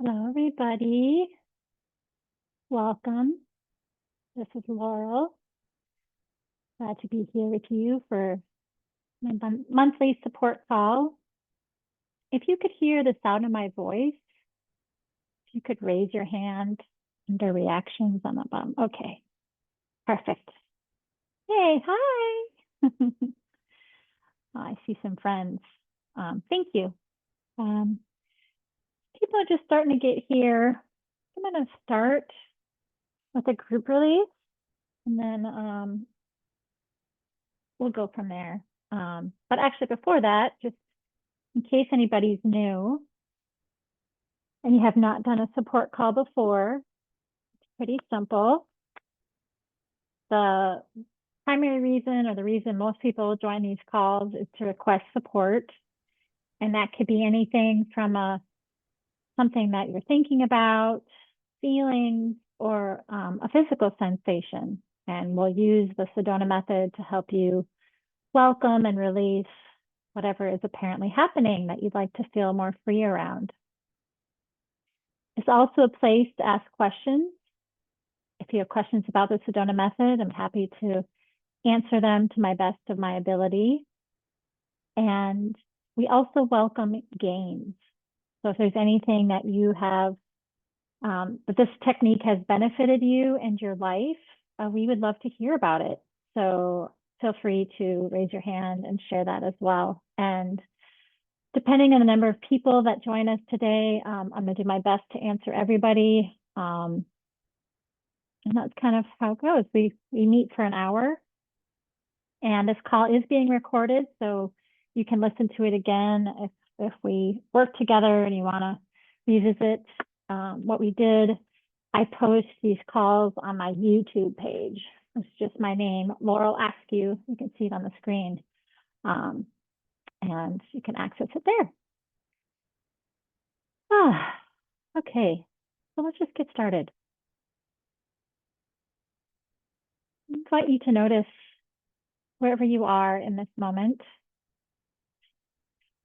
Hello, everybody. Welcome. This is Laurel. Glad to be here with you for my monthly support call. If you could hear the sound of my voice, if you could raise your hand under reactions on the bottom. Okay, perfect. Hey, hi. I see some friends. Thank you. People are just starting to get here. I'm going to start with a group release, and then we'll go from there. But actually, before that, just in case anybody's new and you have not done a support call before, it's pretty simple. The primary reason, or the reason most people join these calls, is to request support. And that could be anything from something that you're thinking about, feelings, or a physical sensation. And we'll use the Sedona method to help you welcome and release whatever is apparently happening that you'd like to feel more free around. It's also a place to ask questions. If you have questions about the Sedona method, I'm happy to answer them to my best of my ability. And we also welcome gains. So if there's anything that you have, that this technique has benefited you and your life, we would love to hear about it. So feel free to raise your hand and share that as well. And depending on the number of people that join us today, I'm going to do my best to answer everybody. And that's kind of how it goes. We meet for an hour, and this call is being recorded, so you can listen to it again if we work together and you want to revisit what we did. I post these calls on my YouTube page. It's just my name, Laurel Askew. You can see it on the screen. And you can access it there. Okay, so let's just get started. I invite you to notice wherever you are in this moment,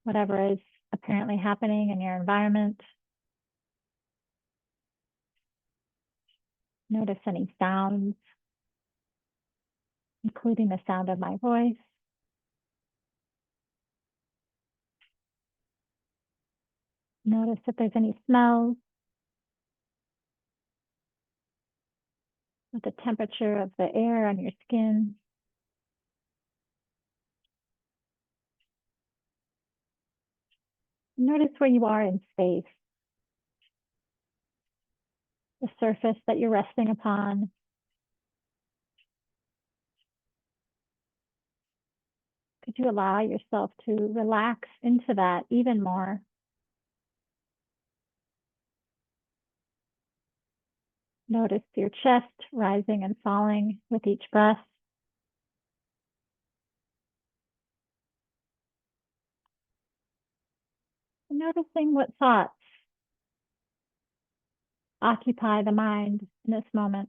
whatever is apparently happening in your environment. Notice any sounds, including the sound of my voice. Notice if there's any smells, with the temperature of the air on your skin. Notice where you are in space, the surface that you're resting upon. Could you allow yourself to relax into that even more? Notice your chest rising and falling with each breath. And noticing what thoughts occupy the mind in this moment.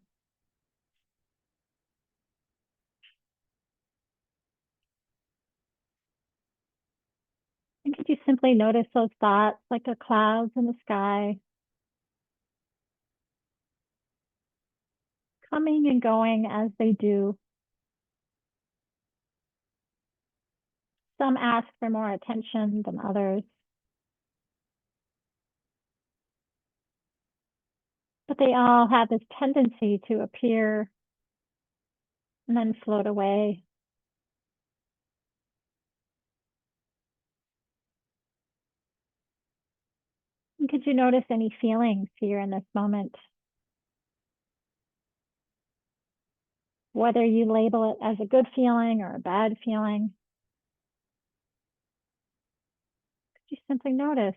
And could you simply notice those thoughts like the clouds in the sky, coming and going as they do? Some ask for more attention than others, but they all have this tendency to appear and then float away. And could you notice any feelings here in this moment? Whether you label it as a good feeling or a bad feeling, could you simply notice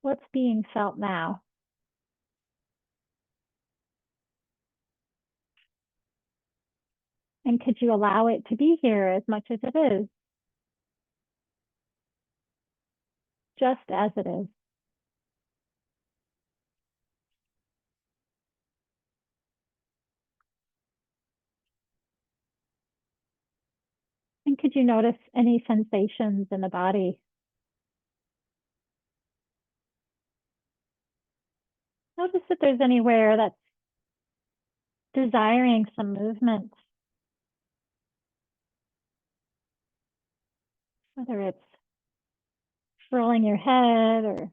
what's being felt now? And could you allow it to be here as much as it is, just as it is? And could you notice any sensations in the body? there's anywhere that's desiring some movement, whether it's rolling your head or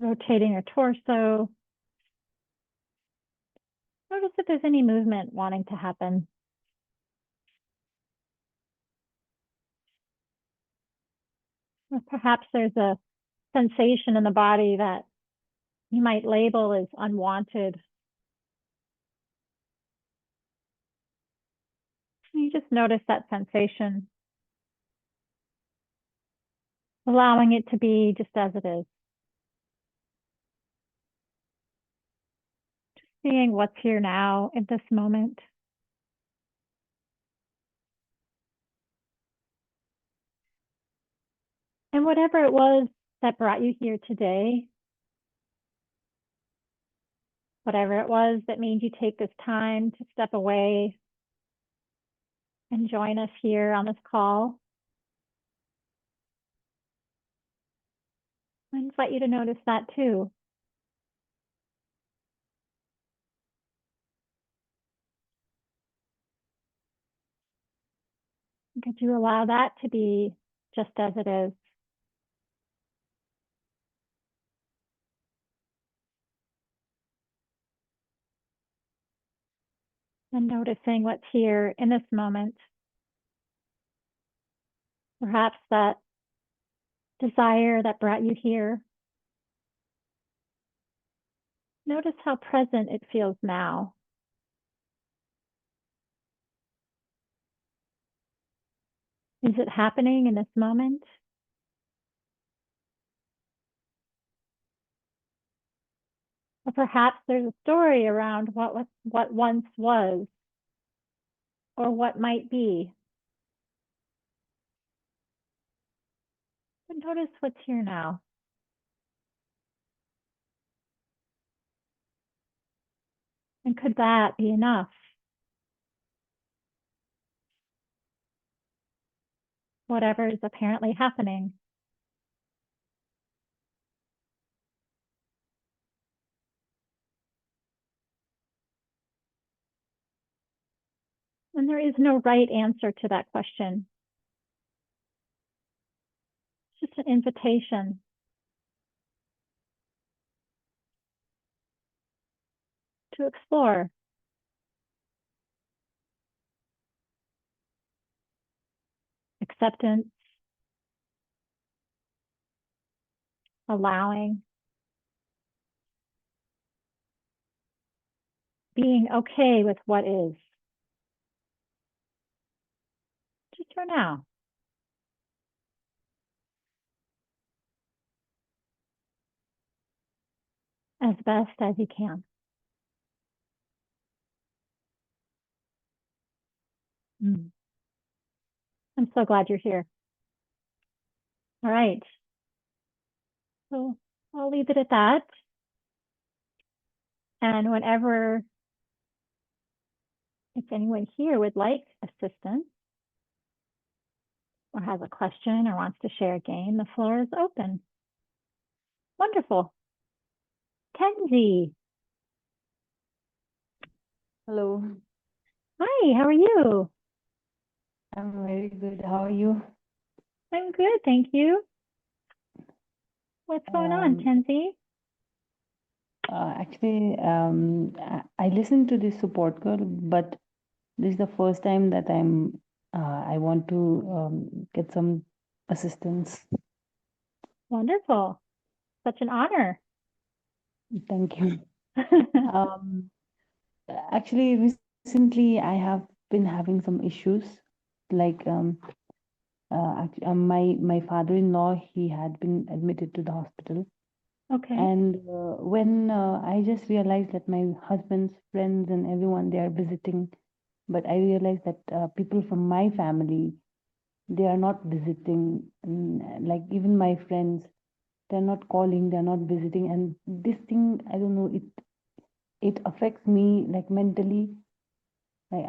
rotating your torso. Notice if there's any movement wanting to happen. Or perhaps there's a sensation in the body that you might label as unwanted. You just notice that sensation, allowing it to be just as it is. Just seeing what's here now in this moment. And whatever it was that brought you here today, whatever it was that made you take this time to step away and join us here on this call, I invite you to notice that too. Could you allow that to be just as it is? And noticing what's here in this moment. Perhaps that desire that brought you here. Notice how present it feels now. Is it happening in this moment? Or perhaps there's a story around what once was or what might be. But notice what's here now. And could that be enough? Whatever is apparently happening. And there is no right answer to that question. It's just an invitation. To explore. Acceptance. Allowing. Being okay with what is. Just for now. As best as you can. I'm so glad you're here. All right. So I'll leave it at that. And whenever, if anyone here would like assistance or has a question or wants to share a game, the floor is open. Wonderful. Kenzie. Hello, Hi, how are you? I'm very good. How are you? I'm good, thank you. What's going on, Um, Kenzie? Actually, I listened to this support girl, but this is the first time that I want to get some assistance. Wonderful. Such an honor. Thank you. Um, Actually, recently I have been having some issues. Like my father-in-law, he had been admitted to the hospital. Okay. And when I just realized that my husband's friends and everyone, they are visiting, but I realized that people from my family, they are not visiting. Like even my friends, they're not calling, they're not visiting. And this thing, I don't know, it affects me like mentally. Like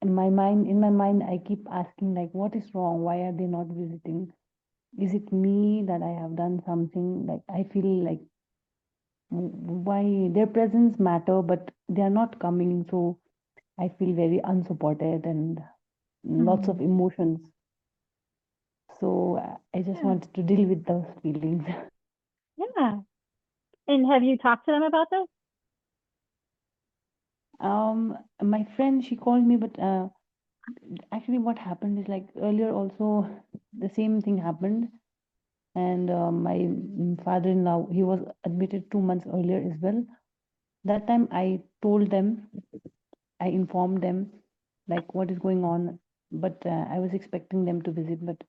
in my mind, I keep asking like, what is wrong? Why are they not visiting? Is it me that I have done something? Like I feel like why their presence matter, but they are not coming. So I feel very unsupported and lots of Hmm. emotions. So I just Yeah. wanted to deal with those feelings. Yeah. And have you talked to them about this? My friend, she called me, but actually, what happened is like earlier also the same thing happened, and my father-in-law, he was admitted 2 months earlier as well. That time I told them, I informed them like what is going on, but I was expecting them to visit, but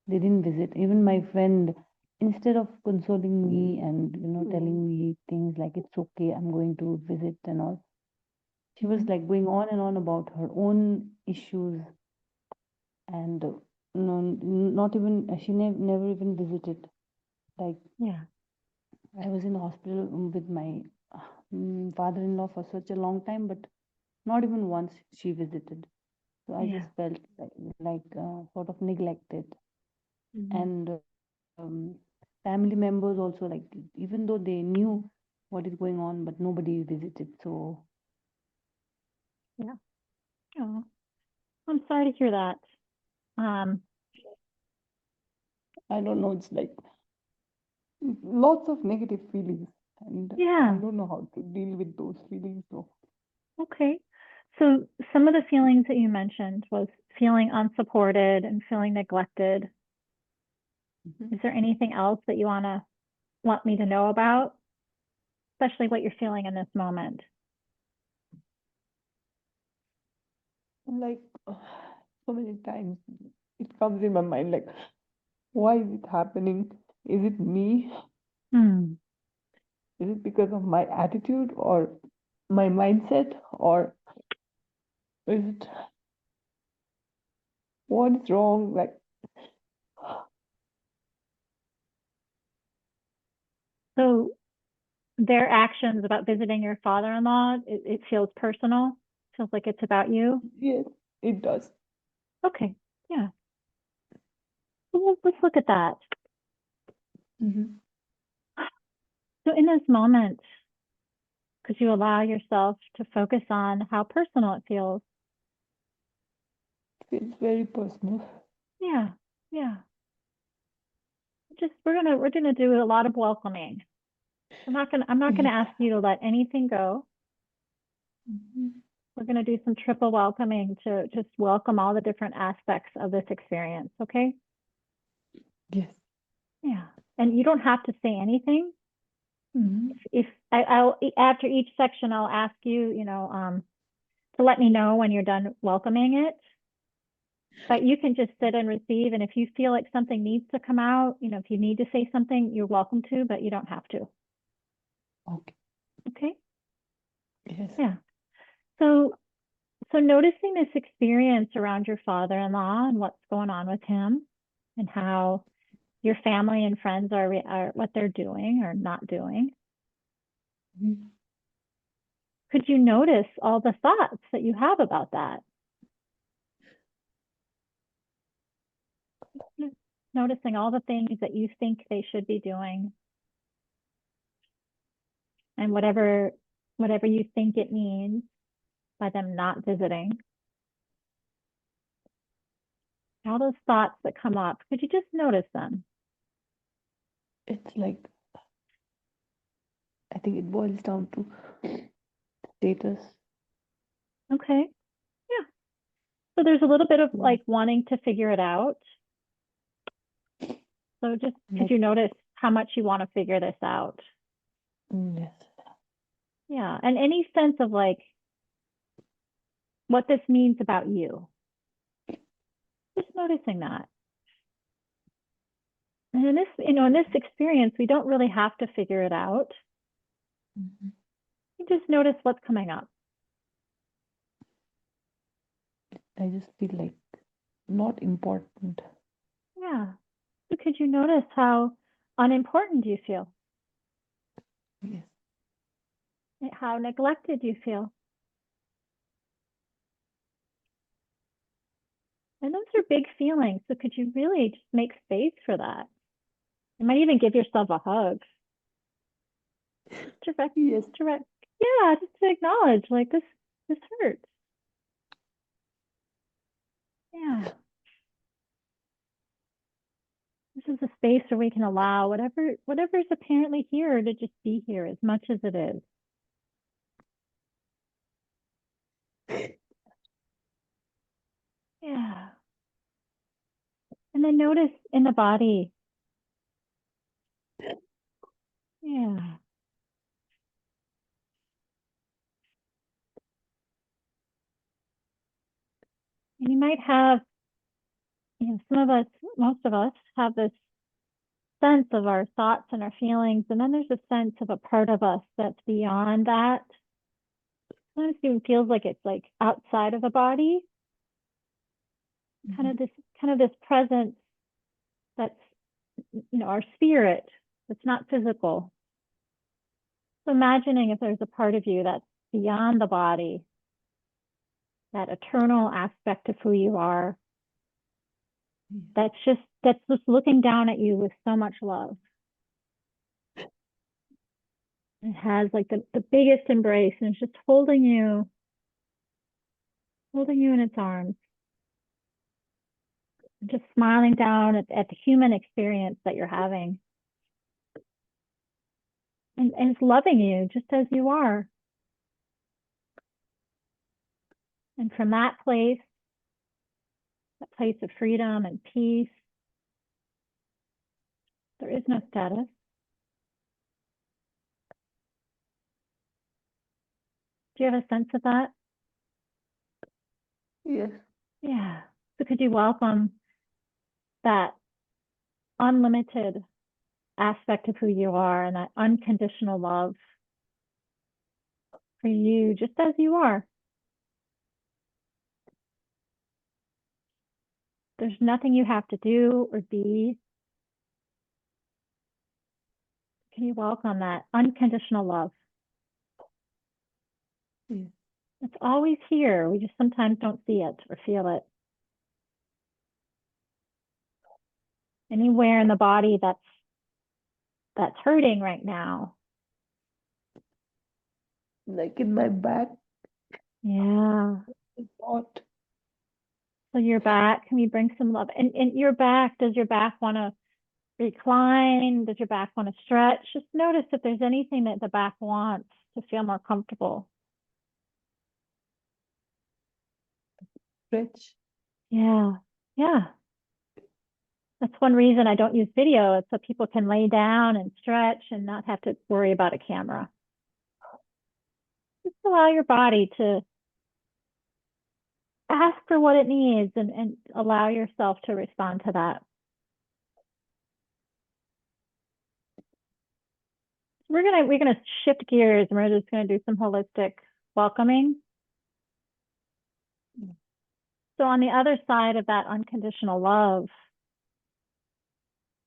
they didn't visit. Even my friend, instead of consoling me and telling me things like it's okay, I'm going to visit and all, she was Mhm. like going on and on about her own issues, and no, not even she never even visited. Like Yeah. I was in the hospital with my father-in-law for such a long time, but not even once she visited. So I Yeah. just felt sort of neglected, Mhm. and um, family members also, like even though they knew what is going on, but nobody visited. So Yeah. Oh, I'm sorry to hear that. Um, I don't know. It's like lots of negative feelings, and I yeah. don't know how to deal with those feelings. So Okay. So some of the feelings that you mentioned was feeling unsupported and feeling neglected. Mhm. Is there anything else that you want me to know about, especially what you're feeling in this moment? Like so many times it comes in my mind, like why is it happening? Is it me? Hmm. Is it because of my attitude or my mindset, or is it what is wrong? Like So their actions about visiting your father-in-law, it feels personal. Feels like it's about you. yes, it does. Okay. Yeah. Well, let's look at that. Mm-hmm. So in those moments, could you allow yourself to focus on how personal it feels? Feels very personal. Yeah. Yeah. Just we're gonna do a lot of welcoming. I'm not gonna Yeah. ask you to let anything go. Mhm. We're gonna do some triple welcoming to just welcome all the different aspects of this experience, okay? Yes. Yeah. And you don't have to say anything. Mm-hmm. If I'll after each section I'll ask you, to let me know when you're done welcoming it. But you can just sit and receive. And if you feel like something needs to come out, if you need to say something, you're welcome to, but you don't have to. Okay. Okay? Yes. Yeah. So so noticing this experience around your father-in-law and what's going on with him and how your family and friends are what they're doing or not doing. Mhm. Could you notice all the thoughts that you have about that? Noticing all the things that you think they should be doing and whatever you think it means by them not visiting. All those thoughts that come up, could you just notice them? It's like I think it boils down to status. Okay. Yeah. So there's a little bit of Mm. like wanting to figure it out. So just could Like you notice how much you want to figure this out? yes. Yeah. And any sense of like what this means about you. Just noticing that. And in this experience, we don't really have to figure it out. Mhm. You just notice what's coming up. I just feel like not important. Yeah. So could you notice how unimportant you feel? Yes. How neglected you feel? And those are big feelings. So could you really just make space for that? You might even give yourself a hug. Yes. Yeah, just to acknowledge, like, this hurts. Yeah. This is a space where we can allow whatever's apparently here to just be here as much as it is. Yeah. And then notice in the body. Yeah. And you might have, some of us, most of us have this sense of our thoughts and our feelings. And then there's a sense of a part of us that's beyond that. Sometimes it even feels like it's like outside of the body, kind of this presence that's, our spirit. It's not physical. So imagining if there's a part of you that's beyond the body, that eternal aspect of who you are, that's just looking down at you with so much love. It has like the biggest embrace, and it's just holding you in its arms, just smiling down at the human experience that you're having. And it's loving you just as you are. And from that place of freedom and peace, there is no status. Do you have a sense of that? Yes. Yeah. So could you welcome that unlimited aspect of who you are and that unconditional love for you just as you are? There's nothing you have to do or be. Can you welcome that unconditional love? Yeah. It's always here. We just sometimes don't see it or feel it. Anywhere in the body that's hurting right now. Like in my back. Yeah. What? So your back, can we bring some love? And your back, does your back want to recline? Does your back want to stretch? Just notice if there's anything that the back wants to feel more comfortable. Stretch. Yeah. Yeah. That's one reason I don't use video. It's so people can lay down and stretch and not have to worry about a camera. Just allow your body to ask for what it needs and allow yourself to respond to that. We're gonna shift gears and we're just gonna do some holistic welcoming. So on the other side of that unconditional love,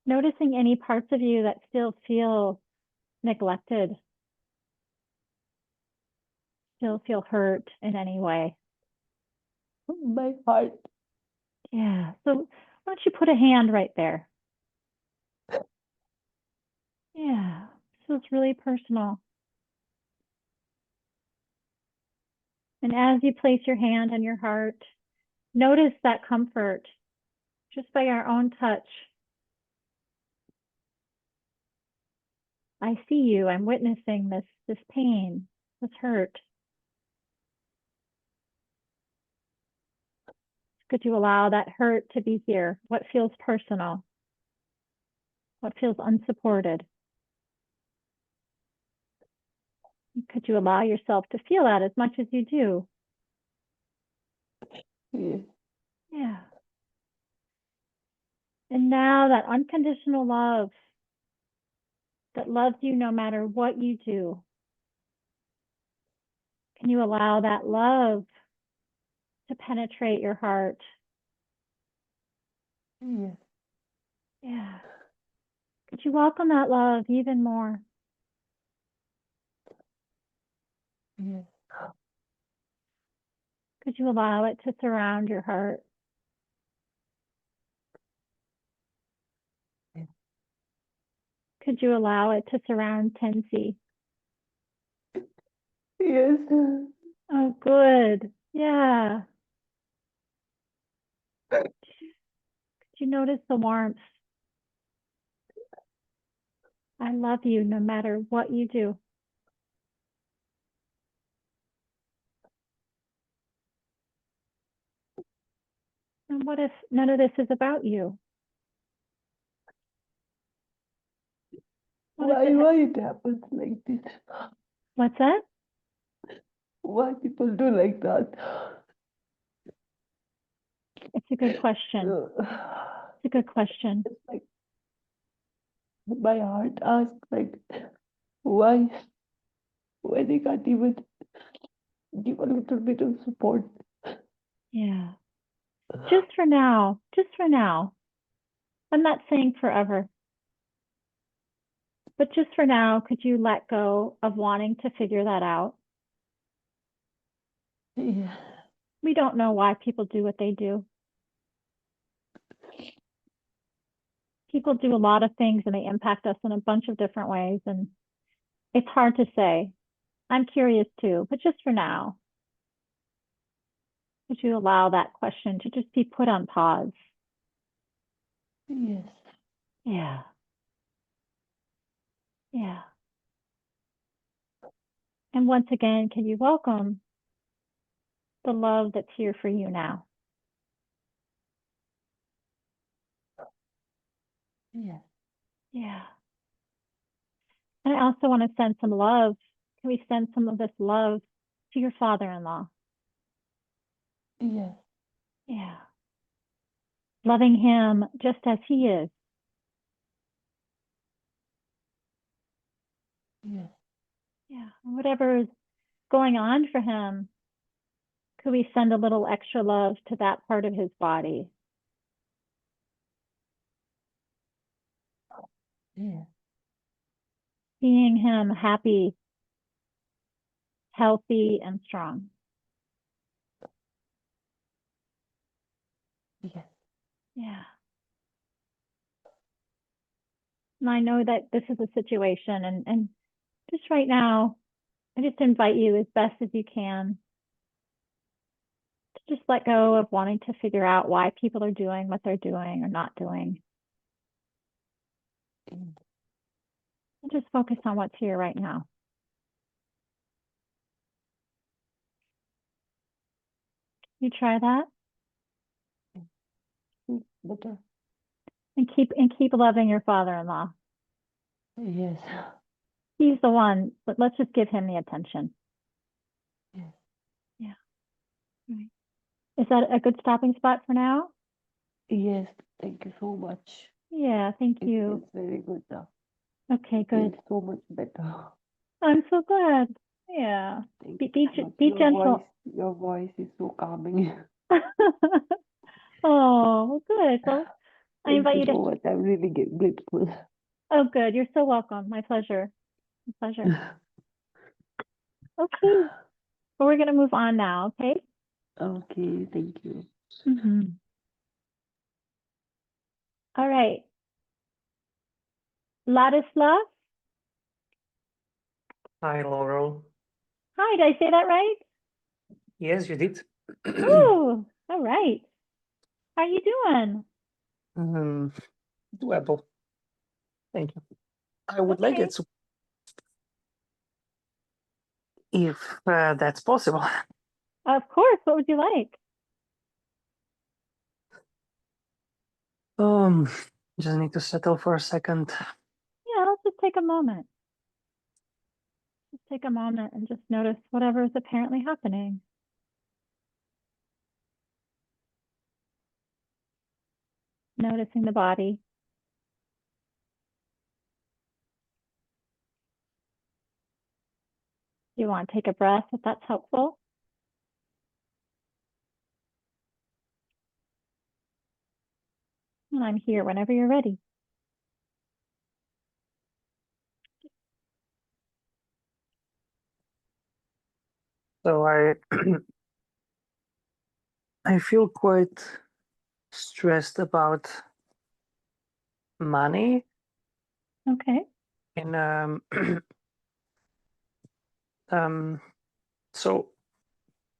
noticing any parts of you that still feel neglected, still feel hurt in any way. My heart. Yeah. So why don't you put a hand right there? Yeah. So it's really personal. And as you place your hand on your heart, notice that comfort just by our own touch. I see you. I'm witnessing this pain, this hurt. Could you allow that hurt to be here? What feels personal? What feels unsupported? Could you allow yourself to feel that as much as you do? Yeah. Yeah. And now that unconditional love that loves you no matter what you do, can you allow that love to penetrate your heart? Yeah. Yeah. Could you welcome that love even more? Yeah. Could you allow it to surround your heart? Yeah. Could you allow it to surround Tensi? Yes. Oh, good. Yeah. Could you notice the warmth? I love you no matter what you do. And what if none of this is about you? What if Why it happens like this? what's that? Why people do like that? It's a good question. It's a good question. It's like my heart asks like why they can't even give a little bit of support. Yeah. Just for now. Just for now. I'm not saying forever. But just for now, could you let go of wanting to figure that out? Yeah. We don't know why people do what they do. People do a lot of things and they impact us in a bunch of different ways. And it's hard to say. I'm curious too, but just for now, would you allow that question to just be put on pause? Yes. Yeah. Yeah. And once again, can you welcome the love that's here for you now? Yes. Yeah. And I also want to send some love. Can we send some of this love to your father-in-law? Yes. Yeah. Loving him just as he is. Yes. Yeah. Whatever is going on for him, could we send a little extra love to that part of his body? Yes. Seeing him happy, healthy, and strong. Yes. Yeah. And I know that this is a situation, and just right now, I just invite you as best as you can to just let go of wanting to figure out why people are doing what they're doing or not doing. Mm. And just focus on what's here right now. You try that Better. and keep loving your father-in-law. Yes. He's the one, but let's just give him the attention. Yes. Yeah. Right. Is that a good stopping spot for now? Yes. Thank you so much. Yeah, thank you. It's very good now. Okay, I good. feel so much better. I'm so glad. Yeah. Thank Be, you be, so much. be gentle. Your voice is so calming. Oh, good. Well, I Thank invite you you to. so much. I'm really grateful. Oh, good. You're so welcome. My pleasure. My pleasure. Okay. Well, we're going to move on now. Okay. Okay, thank you. All right. Ladislav. Hi, Laurel. Hi. Did I say that right? Yes, you did. Oh, all right. How are you doing? Doable. Thank you. I would like Okay. it to, if that's possible. Of course. What would you like? Just need to settle for a second. Yeah, let's just take a moment. Just take a moment and just notice whatever is apparently happening. Noticing the body. You want to take a breath if that's helpful. And I'm here whenever you're ready. So I feel quite stressed about money Okay. and um So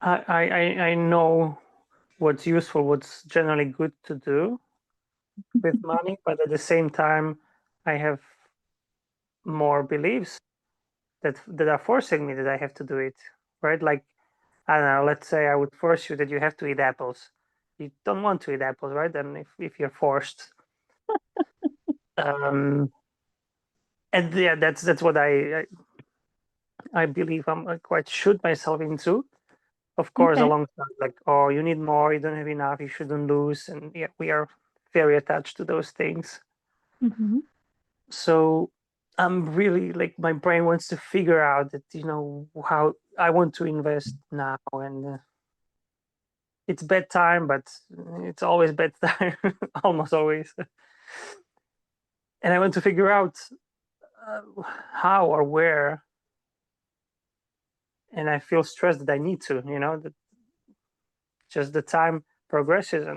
I know what's useful, what's generally good to do with money, but at the same time, I have more beliefs that are forcing me that I have to do it, right? Like, I don't know, let's say I would force you that you have to eat apples. You don't want to eat apples, right? And if you're forced. And yeah, that's what I believe I quite shoot myself into. Of course, Okay. alongside like, oh, you need more, you don't have enough, you shouldn't lose, and yeah, we are very attached to those things. Hmm. So I'm really like my brain wants to figure out that how I want to invest now, and it's bedtime, but it's always bedtime, almost always. And I want to figure out how or where, and I feel stressed that I need to, that just the time progresses,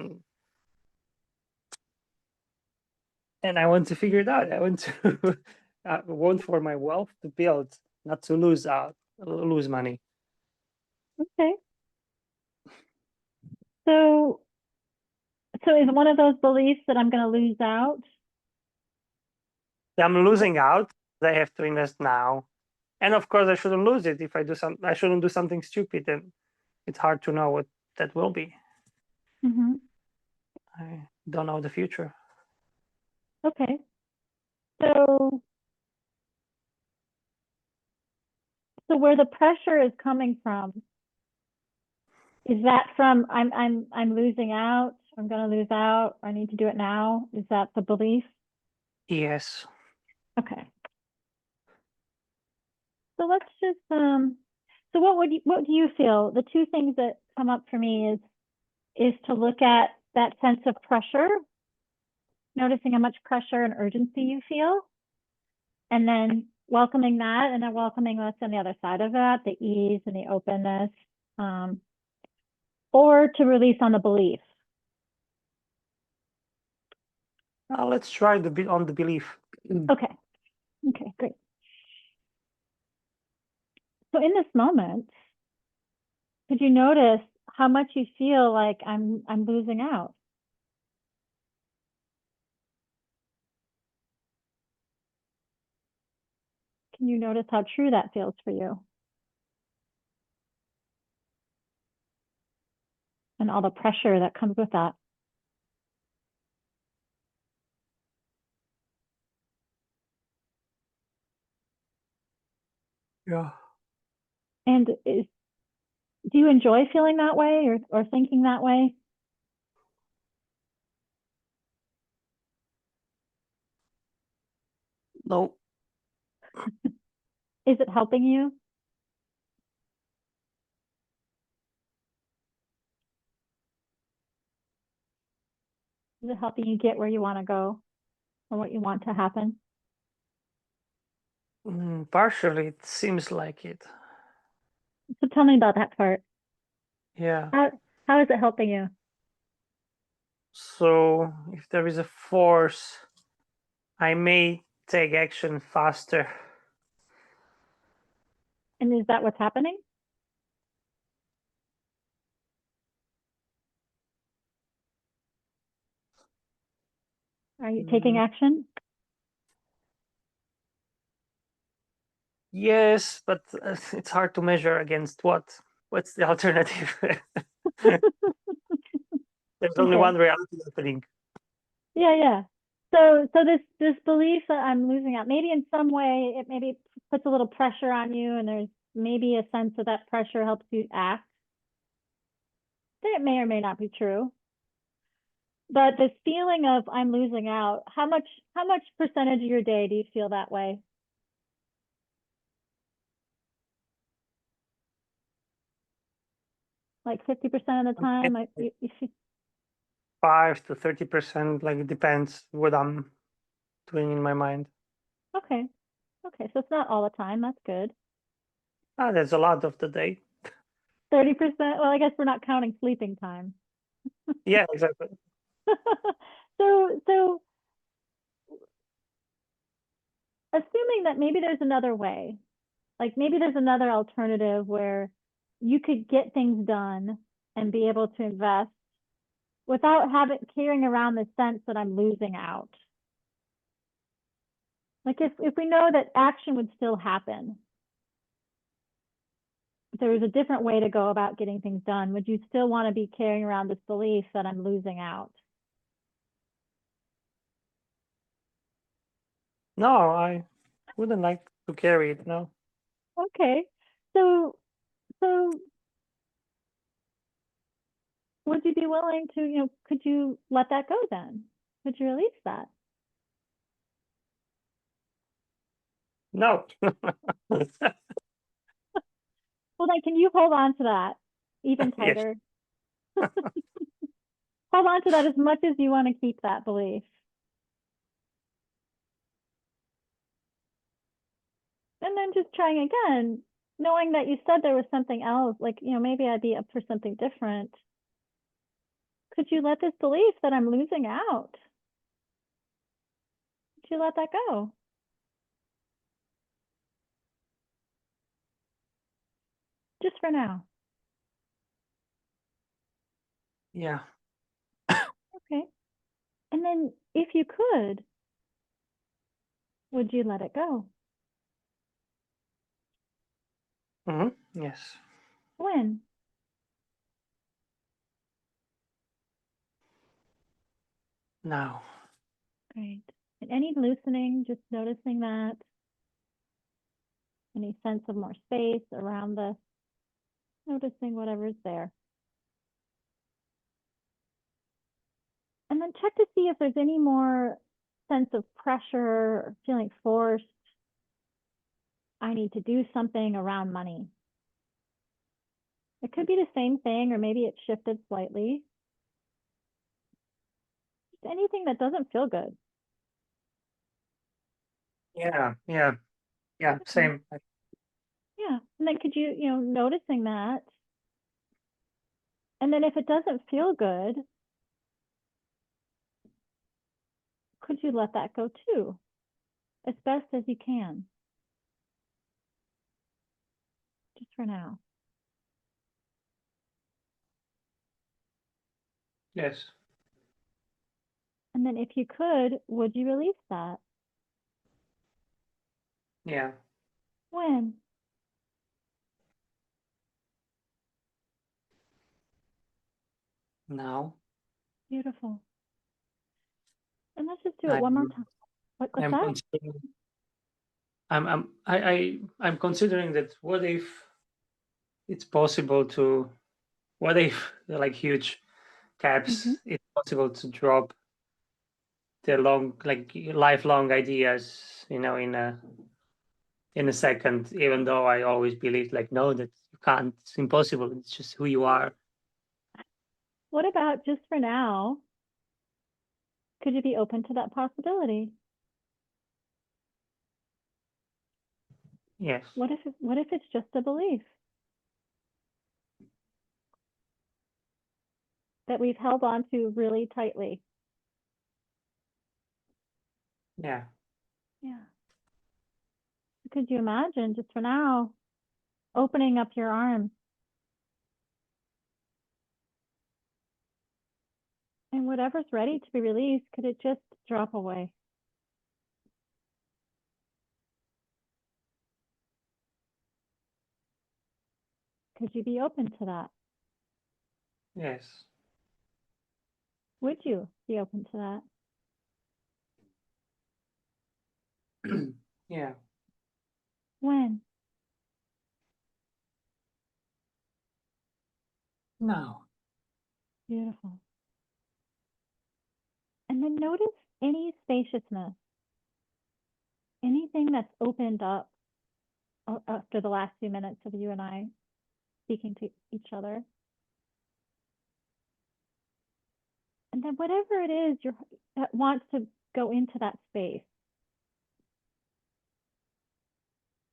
and I want to figure it out. I want to I want for my wealth to build, not to lose money. Okay. So, is one of those beliefs that I'm going to lose out? I'm losing out. I have to invest now, and of course, I shouldn't lose it if I do some. I shouldn't do something stupid, and it's hard to know what that will be. Mm-hmm. I don't know the future. Okay. So, where the pressure is coming from, is that from I'm losing out, I'm going to lose out, I need to do it now? Is that the belief? Yes. Okay. So let's just so what do you feel? The two things that come up for me is to look at that sense of pressure, noticing how much pressure and urgency you feel, and then welcoming that, and then welcoming what's on the other side of that, the ease and the openness, um, or to release on the belief. Let's try the bit on the belief. Okay. Okay, great. So in this moment, could you notice how much you feel like I'm losing out? Can you notice how true that feels for you? And all the pressure that comes with that. Yeah. And do you enjoy feeling that way or thinking that way? No. Is it helping you? Is it helping you get where you want to go or what you want to happen? Partially, it seems like it. So tell me about that part. Yeah. How is it helping you? So if there is a force, I may take action faster. And is that what's happening? Are you taking Mm, action? yes, but it's hard to measure against what. What's the alternative? There's only Okay. one reality happening. Yeah, yeah. So this belief that I'm losing out, maybe in some way it maybe puts a little pressure on you, and there's maybe a sense that that pressure helps you act. That may or may not be true. But this feeling of I'm losing out, how much percentage of your day do you feel that way? Like 50% of the time, you 5 to 30%, like it depends what I'm doing in my mind. okay. Okay, so it's not all the time. That's good. That's a lot of the day. 30%. Well, I guess we're not counting sleeping time. Yeah, exactly. So assuming that maybe there's another way, like maybe there's another alternative where you could get things done and be able to invest without carrying around the sense that I'm losing out. Like if we know that action would still happen, if there was a different way to go about getting things done, would you still want to be carrying around this belief that I'm losing out? No, I wouldn't like to carry it. No. Okay. So would you be willing to, could you let that go then? Could you release that? No. Well, then can you hold on to that even Yes. tighter? Hold on to that as much as you want to keep that belief. And then just trying again, knowing that you said there was something else, like, maybe I'd be up for something different. Could you let this belief that I'm losing out? Could you let that go? Just for now. Yeah. Okay. And then if you could, would you let it go? Yes. When? Now. Great. And any loosening, just noticing that. Any sense of more space around this, noticing whatever's there. And then check to see if there's any more sense of pressure or feeling forced. I need to do something around money. It could be the same thing, or maybe it's shifted slightly. Just anything that doesn't feel good. Yeah. Yeah. Yeah. Same. Yeah. And then could you, noticing that. And then if it doesn't feel good, could you let that go too, as best as you can? Just for now. Yes. And then if you could, would you release that? Yeah. When? Now. Beautiful. And let's just do it I'm, one more time. What's I'm that? considering. I'm considering that. What if it's possible to? What if they're like huge caps? Mm-hmm. It's possible to drop the lifelong ideas, in a second. Even though I always believed like, no, that you can't. It's impossible. It's just who you are. What about just for now? Could you be open to that possibility? Yes. What if it's just a belief that we've held on to really tightly? Yeah. Yeah. Could you imagine just for now opening up your arms and whatever's ready to be released, could it just drop away? Could you be open to that? Yes. Would you be open to that? Yeah. When? Now. Beautiful. And then notice any spaciousness, anything that's opened up after the last few minutes of you and I speaking to each other. And then whatever it is that wants to go into that space.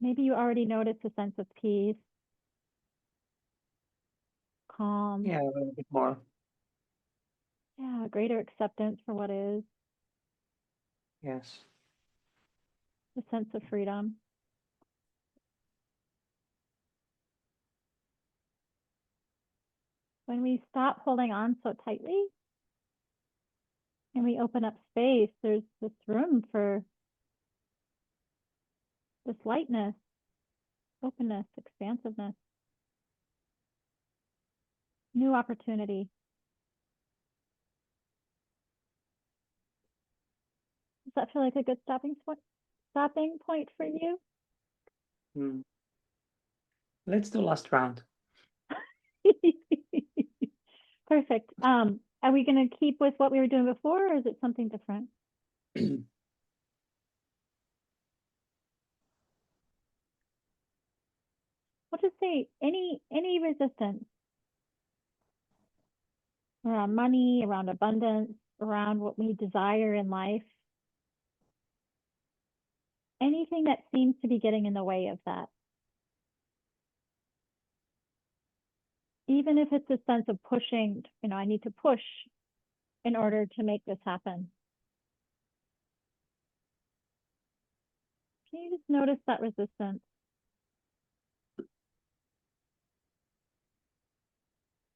Maybe you already noticed a sense of peace, calm, Yeah, a little bit more. yeah, greater acceptance for what is, Yes. a sense of freedom. When we stop holding on so tightly and we open up space, there's this room for this lightness, openness, expansiveness, new opportunity. Does that feel like a good stopping point for you? Hmm. Let's do last round. Perfect. Are we going to keep with what we were doing before, or is it something different? We'll just say any resistance around money, around abundance, around what we desire in life. Anything that seems to be getting in the way of that. Even if it's a sense of pushing, I need to push in order to make this happen. Can you just notice that resistance?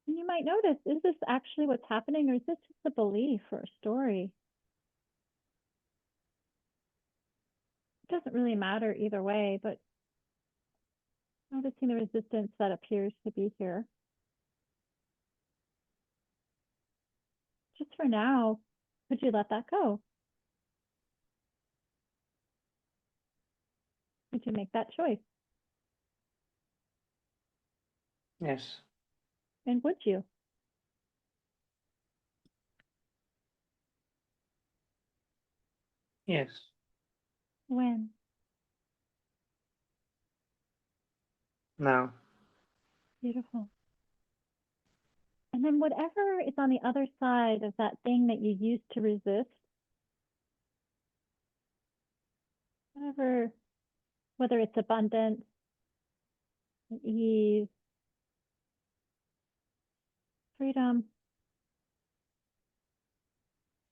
And you might notice, is this actually what's happening, or is this just a belief or a story? It doesn't really matter either way, but noticing the resistance that appears to be here. Just for now, could you let that go? Could you make that choice? Yes. And would you? Yes. When? Now. Beautiful. And then whatever is on the other side of that thing that you used to resist, whether it's abundance, ease, freedom,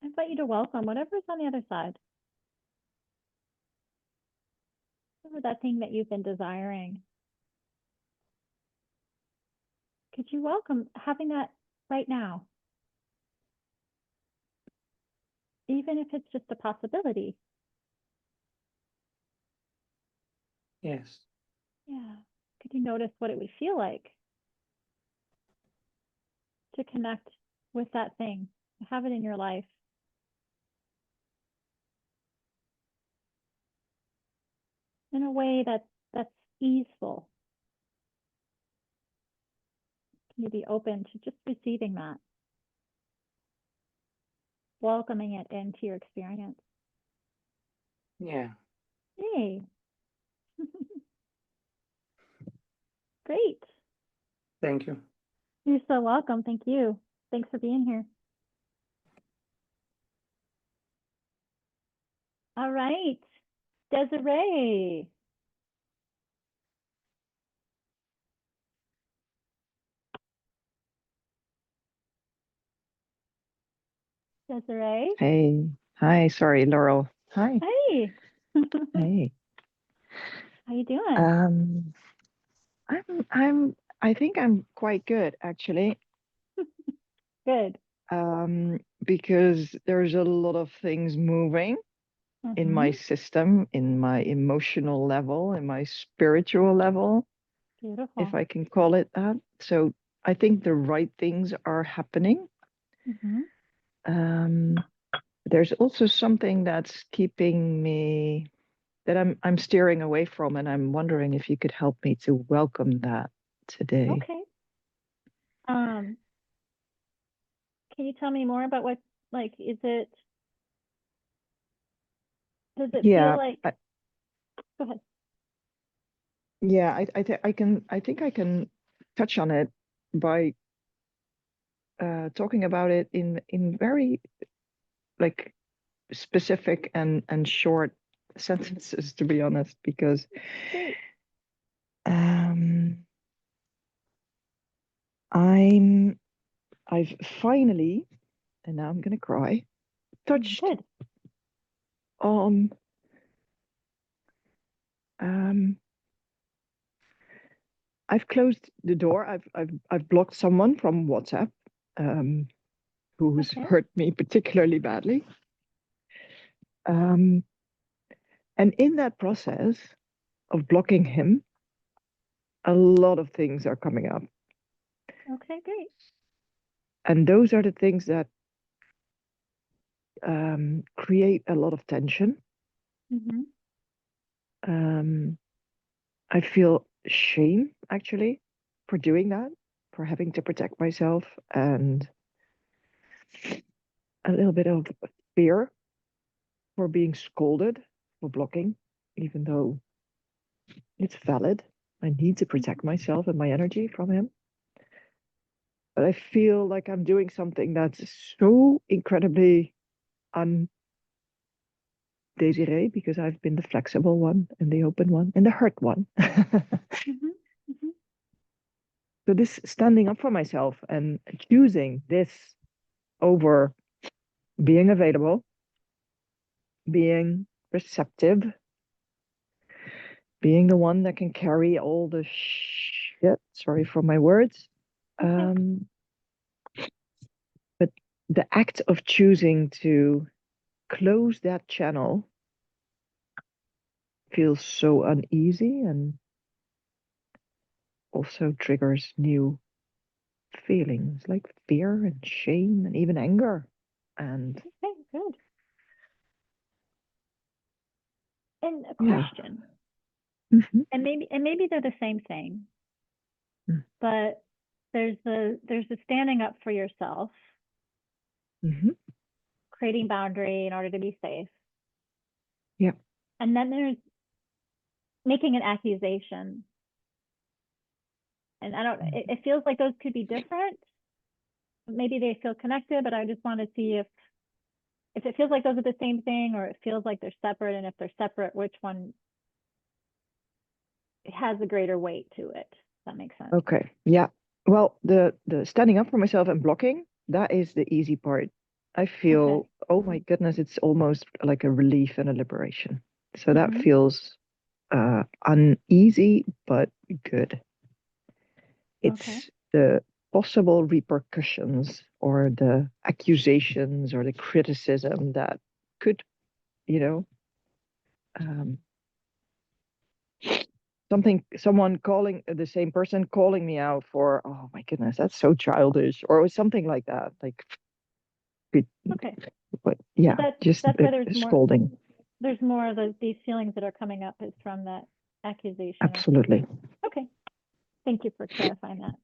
I invite you to welcome whatever's on the other side. Whatever that thing that you've been desiring. Could you welcome having that right now? Even if it's just a possibility. Yes. Yeah. Could you notice what it would feel like to connect with that thing, to have it in your life? In a way that's easeful. Can you be open to just receiving that? Welcoming it into your experience. Yeah. Yay. Great. Thank you. You're so welcome. Thank you. Thanks for being here. All right. Desiree. Desiree. Hey, hi, sorry, Laurel. Hi, Hey. hey. How you doing? Um, I think I'm quite good actually. Good. Because there's a lot of things moving in my system, in my emotional level, in my spiritual level, Beautiful. if I can call it that. So I think the right things are happening. There's also something that's keeping me that I'm steering away from, and I'm wondering if you could help me to welcome that today. Okay. Can you tell me more about what, like, does it Yeah, feel like, go ahead. yeah, I think I can touch on it by talking about it in very like specific and short sentences, to be honest, because Great. I've finally, and now I'm gonna cry, touched Good. on I've closed the door. I've blocked someone from WhatsApp, who's Okay. hurt me particularly badly. And in that process of blocking him, a lot of things are coming up. Okay, great. And those are the things that create a lot of tension. Mm-hmm. I feel shame actually for doing that, for having to protect myself, and a little bit of fear for being scolded for blocking, even though it's valid. I need to protect myself and my energy from him. But I feel like I'm doing something that's so incredibly undesiree because I've been the flexible one and the open one and the hurt one. Mm-hmm. Mm-hmm. So this standing up for myself and choosing this over being available, being receptive, being the one that can carry all the shit, sorry for my words. Okay. But the act of choosing to close that channel feels so uneasy and also triggers new feelings like fear and shame and even anger. And Okay, good. And a yeah. question, Mhm. and maybe they're the same thing, Mm. but there's the standing up for yourself, Mhm. creating boundary in order to be safe. Yeah. And then there's making an accusation. And I don't, it feels like those could be different. Maybe they feel connected, but I just want to see if it feels like those are the same thing or it feels like they're separate. And if they're separate, which one has a greater weight to it? Does that make sense? Okay. Yeah. Well, the standing up for myself and blocking, that is the easy part. I feel, Okay. oh my goodness, it's almost like a relief and a liberation. So that Mhm. feels uneasy but good. Okay. It's the possible repercussions or the accusations or the criticism that could, you know, um, someone calling the same person calling me out for, oh my goodness, that's so childish, or something like that. Like, Okay. but So yeah, just that's why there's more scolding. of these feelings that are coming up is from that accusation or Absolutely. okay. Thank you for clarifying that.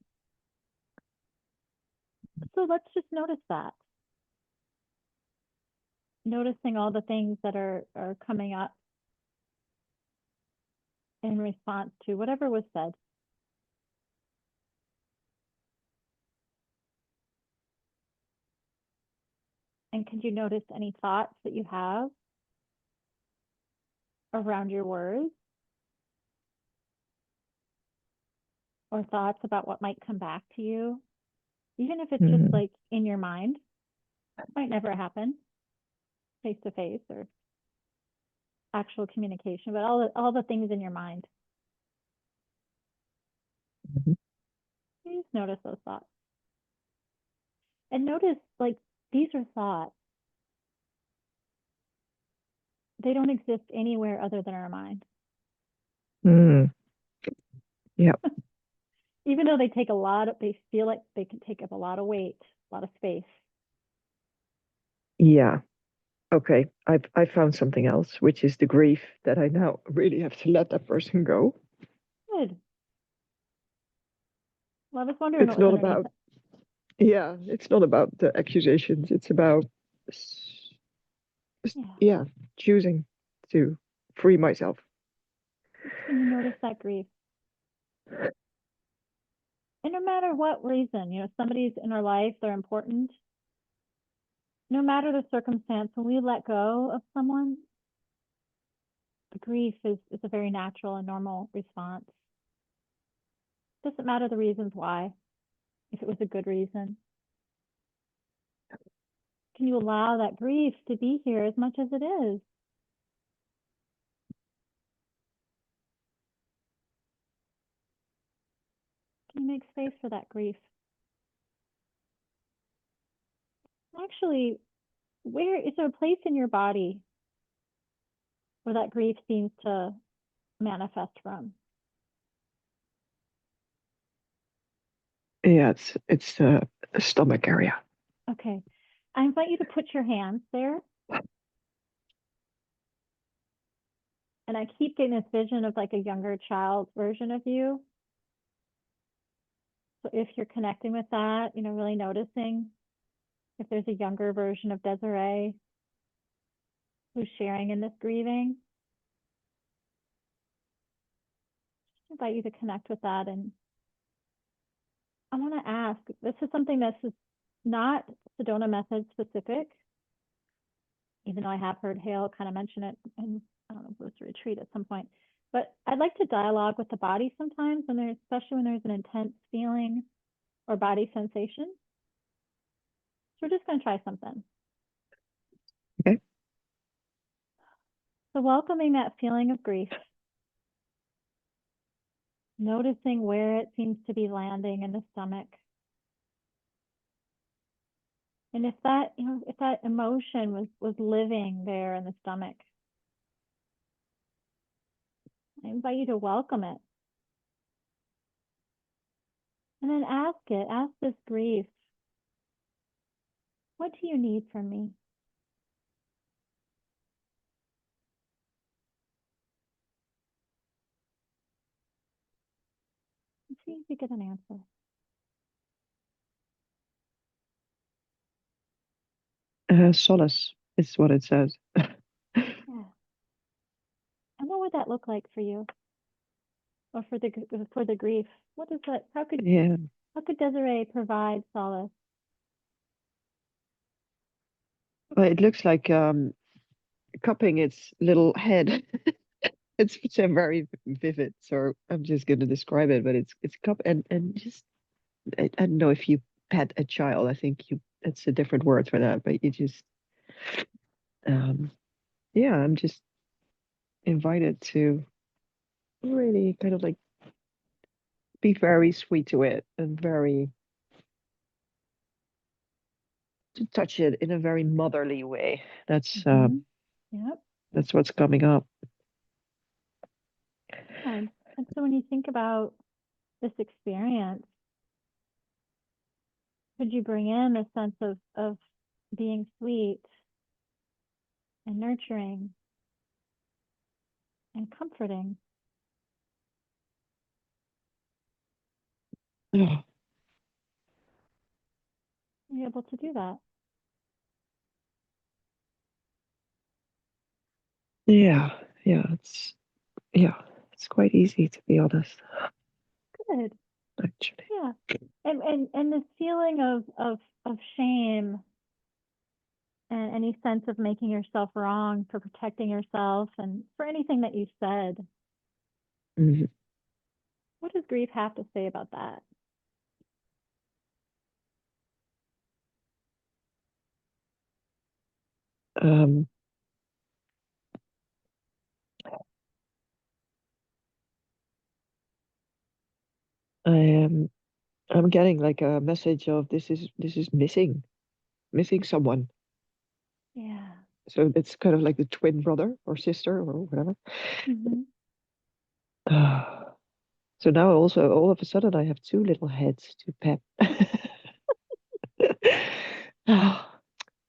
So let's just notice that. Noticing all the things that are coming up in response to whatever was said. And could you notice any thoughts that you have around your words? Or thoughts about what might come back to you? Even if it's just Mm, like in your mind, it might never happen face to face or actual communication, but all the things in your mind. mhm. You just notice those thoughts. And notice like these are thoughts. They don't exist anywhere other than our mind. Mm, yeah, Even though they feel like they can take up a lot of weight, a lot of space. yeah. Okay, I found something else, which is the grief that I now really have to let that person go. Good. Well, I was wondering It's what was not underneath about, yeah, it's not about the accusations. It's about, it. Yeah. yeah, choosing to free myself. Can you notice that grief? And no matter what reason, somebody's in our life, they're important. No matter the circumstance, when we let go of someone, grief is a very natural and normal response. Doesn't matter the reasons why, if it was a good reason. Can you allow that grief to be here as much as it is? Can you make space for that grief? Actually, where is there a place in your body where that grief seems to manifest from? Yeah, it's the stomach area. Okay. I invite you to put your hands there. And I keep getting this vision of like a younger child version of you. So if you're connecting with that, really noticing if there's a younger version of Desiree who's sharing in this grieving, I invite you to connect with that. And I want to ask, this is something that's not Sedona method specific, even though I have heard Hale kind of mention it in, I don't know if it was a retreat at some point. But I'd like to dialogue with the body sometimes, especially when there's an intense feeling or body sensation. So we're just going to try something. Okay. So welcoming that feeling of grief, noticing where it seems to be landing in the stomach. And if that, if that emotion was living there in the stomach, I invite you to welcome it. And then ask this grief, what do you need from me? And see if you get an answer. Solace is what it says. Yeah. And what would that look like for you? Or for the grief? What is that? How could Desiree provide solace? Well, it looks like cupping its little head. It's very vivid, so I'm just going to describe it. But it's cup and just I don't know if you pet a child. I think it's a different word for that. But you just yeah, I'm just invited to really kind of like be very sweet to it and to touch it in a very motherly way. That's Yep. that's what's coming up. And so when you think about this experience, could you bring in a sense of being sweet and nurturing and comforting? Oh, Are you able to do that? yeah, it's quite easy, to be honest, Good. actually. Yeah. And this feeling of shame and any sense of making yourself wrong for protecting yourself and for anything that you said. Mhm. What does grief have to say about that? Um, I am I'm getting like a message of this is missing someone. Yeah. So it's kind of like the twin brother or sister or whatever. Mm-hmm. So now also all of a sudden I have two little heads to pet.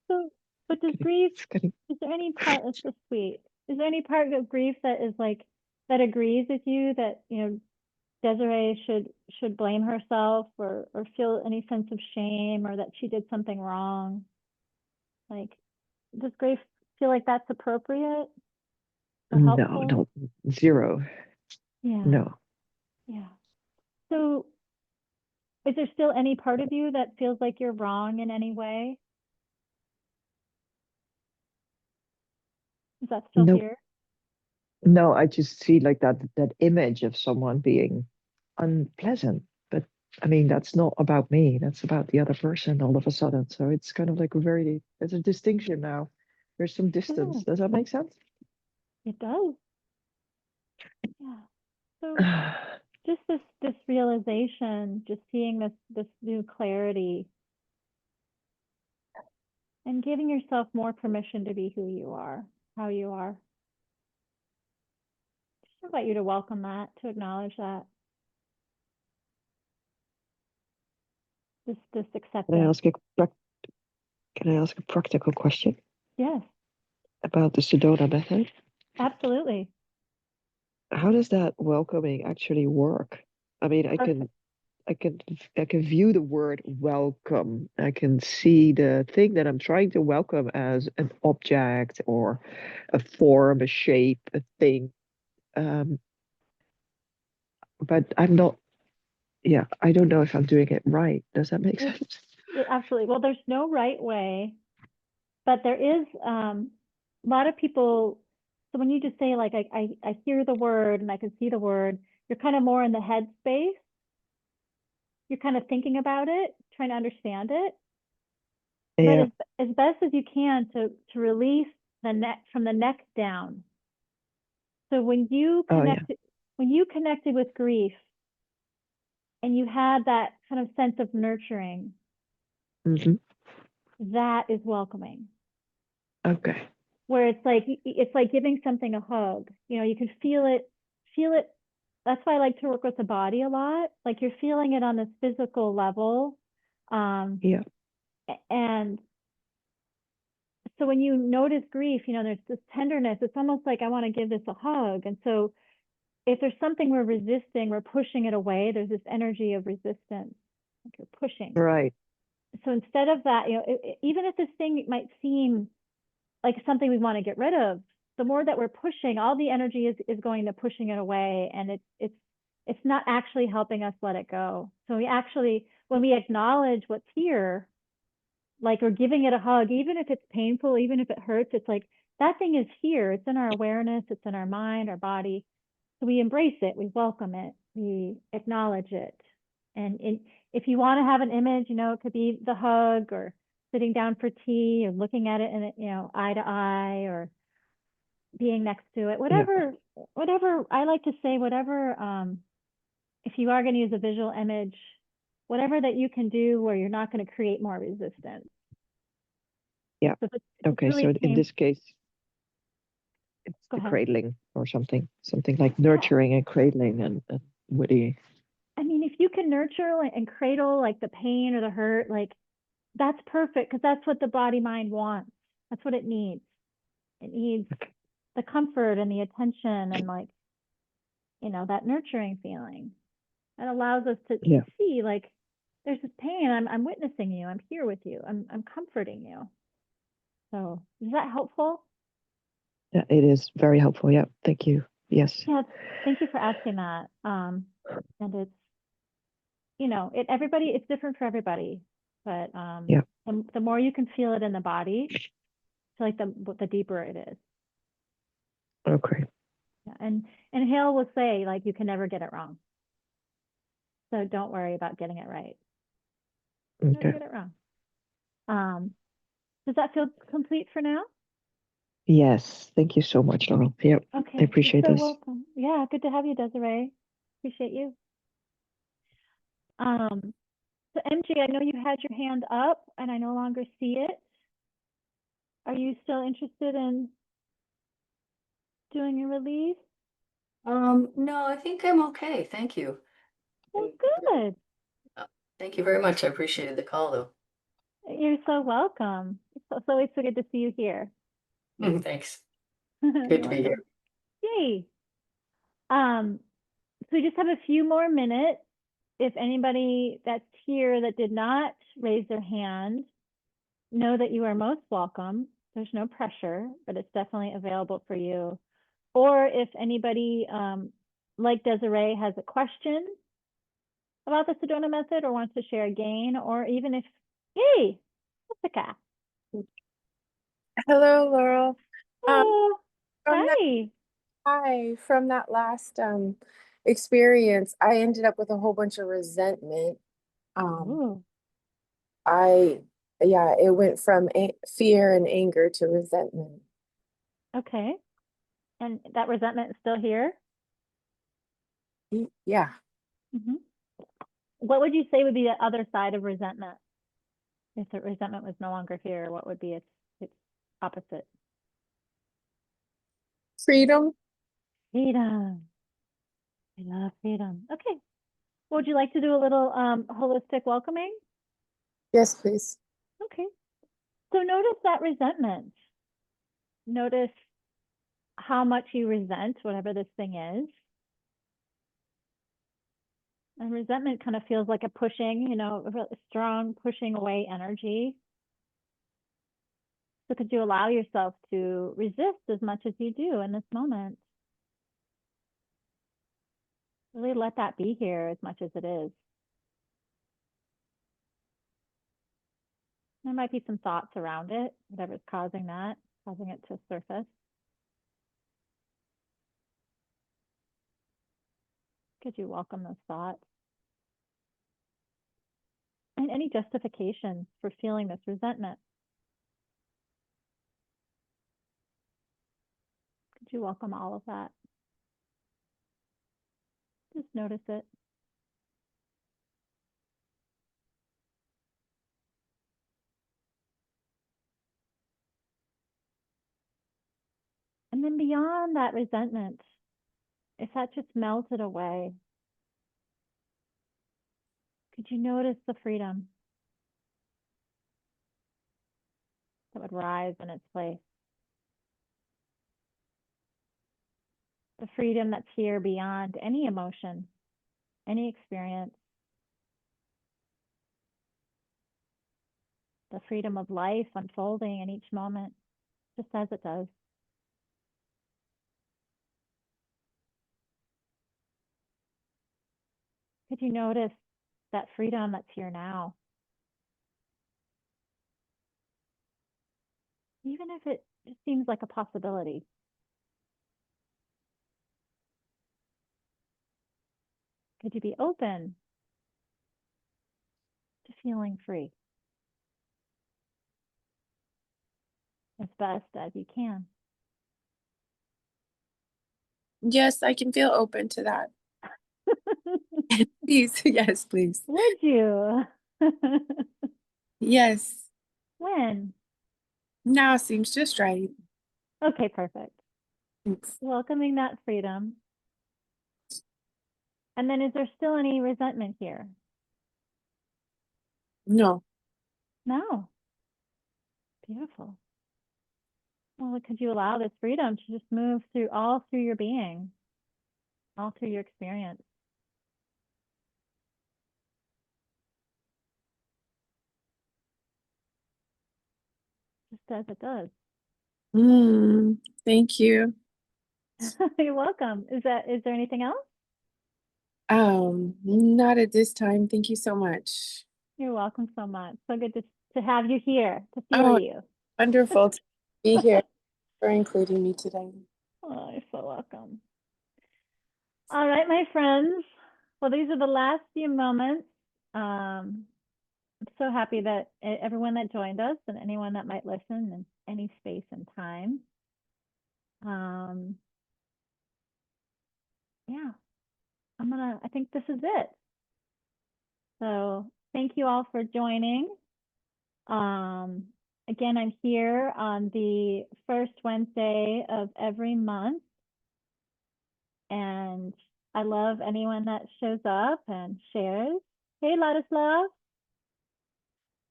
So, but does grief, It's getting is there any part, it's so sweet. Is there any part of grief that is like, that agrees with you that, Desiree should blame herself or feel any sense of shame or that she did something wrong? Like, does grief feel like that's appropriate or helpful? no, zero. Yeah. No. Yeah. So is there still any part of you that feels like you're wrong in any way? Is that still No, here? no, I just see like that image of someone being unpleasant. But I mean, that's not about me. That's about the other person all of a sudden. So it's kind of like there's a distinction now. There's some distance. Oh, Does that make sense? it does. Yeah. So just this realization, just seeing this new clarity and giving yourself more permission to be who you are, how you are. Just invite you to welcome that, to acknowledge that. This Can I acceptance. ask can I ask a practical question Yes, about the Sedona method? absolutely. How does that welcoming actually work? I mean, I Perfect. can view the word welcome. I can see the thing that I'm trying to welcome as an object or a form, a shape, a thing. But I'm not, yeah, I don't know if I'm doing it right. Does that make Yes. sense? Yeah, absolutely. Well, there's no right way, but there is a lot of people. So when you just say like I hear the word and I can see the word, you're kind of more in the head space. You're kind of thinking about it, trying to understand it. But Yeah. as best as you can to release the neck from the neck down. So when you Oh, yeah. connected with grief and you had that kind of sense of nurturing, Hmm. that is welcoming. Okay. Where it's like giving something a hug. You know, you can feel it. That's why I like to work with the body a lot. Like you're feeling it on this physical level. Yeah. And so when you notice grief, you know, there's this tenderness. It's almost like I want to give this a hug. And so if there's something we're resisting, we're pushing it away. There's this energy of resistance, like you're pushing. Right. So instead of that, you know, even if this thing might seem like something we want to get rid of, the more that we're pushing, all the energy is going to pushing it away, and it's not actually helping us let it go. So we actually, when we acknowledge what's here, like we're giving it a hug, even if it's painful, even if it hurts, it's like that thing is here. It's in our awareness, it's in our mind, our body. So we embrace it, we welcome it, we acknowledge it. And if you want to have an image, you know, it could be the hug or sitting down for tea or looking at it in, you know, eye to eye or being next to it, Yeah. whatever I like to say, if you are going to use a visual image, whatever that you can do where you're not going to create more resistance. Yeah. So if it's Okay. really So in this case, it's go the ahead. cradling or something like nurturing and cradling and woody. I mean, if you can nurture and cradle like the pain or the hurt, like that's perfect because that's what the body mind wants. That's what it needs. It needs the comfort and the attention and like, you know, that nurturing feeling. That allows us to Yeah. see like there's this pain. I'm witnessing you. I'm here with you. I'm comforting you. So is that helpful? Yeah, it is very helpful. Yeah. Thank you. Yes. Yeah, thank you for asking that. And it's, you know, it's different for everybody, but Yeah. and the more you can feel it in the body, so like the deeper it is. Okay. Yeah. And Hale will say like you can never get it wrong. So don't worry about getting it right. Never Okay. get it wrong. Does that feel complete for now? Yes. Thank you so much, Laurel. Yeah. Okay, I appreciate you're so this. welcome. Yeah, good to have you, Desiree. Appreciate you. So MG, I know you had your hand up and I no longer see it. Are you still interested in doing a release? No, I think I'm okay. Thank you. Well, And, good. thank you very much. I appreciated the call though. You're so welcome. It's always so good to see you here. Thanks. You're Good to be here. welcome. Yay. So we just have a few more minutes. If anybody that's here that did not raise their hand, know that you are most welcome. There's no pressure, but it's definitely available for you. Or if anybody, like Desiree, has a question about the Sedona method or wants to share a gain, or even if, hey, Jessica. Hello, Laurel. Oh, From that, hi. from that last experience, I ended up with a whole bunch of resentment. Ooh, Yeah, it went from fear and anger to resentment. okay. And that resentment is still here? Yeah. Mhm. What would you say would be the other side of resentment? If the resentment was no longer here, what would be its opposite? Freedom. Freedom. I love freedom. Okay. Would you like to do a little holistic welcoming? Yes, please. Okay. So notice that resentment. Notice how much you resent whatever this thing is. And resentment kind of feels like a pushing, a really strong pushing away energy. So could you allow yourself to resist as much as you do in this moment? Really let that be here as much as it is. There might be some thoughts around it, whatever's causing it to surface. Could you welcome those thoughts? And any justifications for feeling this resentment? Could you welcome all of that? Just notice it. And then beyond that resentment, if that just melted away, could you notice the freedom that would rise in its place? The freedom that's here beyond any emotion, any experience. The freedom of life unfolding in each moment, just as it does. Could you notice that freedom that's here now? Even if it just seems like a possibility. Could you be open to feeling free as best as you can? Yes, I can feel open to that. Please. Yes, please. Would you? Yes. When? Now seems just right. Okay, perfect. Thanks. Welcoming that freedom. And then is there still any resentment here? No. No. Beautiful. Well, could you allow this freedom to just move through your being, all through your experience? Just as it does. Thank you. You're welcome. Is there anything else? Not at this time. Thank you so much. You're welcome so much. So good to have you here, to feel Oh, you. Wonderful to be here for including me today. Oh, you're so welcome. All right, my friends. Well, these are the last few moments. I'm so happy that everyone that joined us and anyone that might listen in any space and time. Yeah, I think this is it. So thank you all for joining. Again, I'm here on the first Wednesday of every month. And I love anyone that shows up and shares. Hey, Ladislav.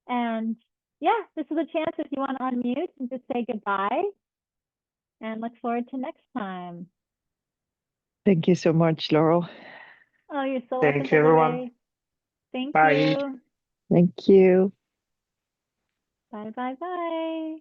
And yeah, this is a chance if you want to unmute and just say goodbye. And look forward to next time. Thank you so much, Laurel. Oh, you're so Thank welcome. you, everyone. Desiree. Thank Bye. you. Thank you. Bye, bye, bye.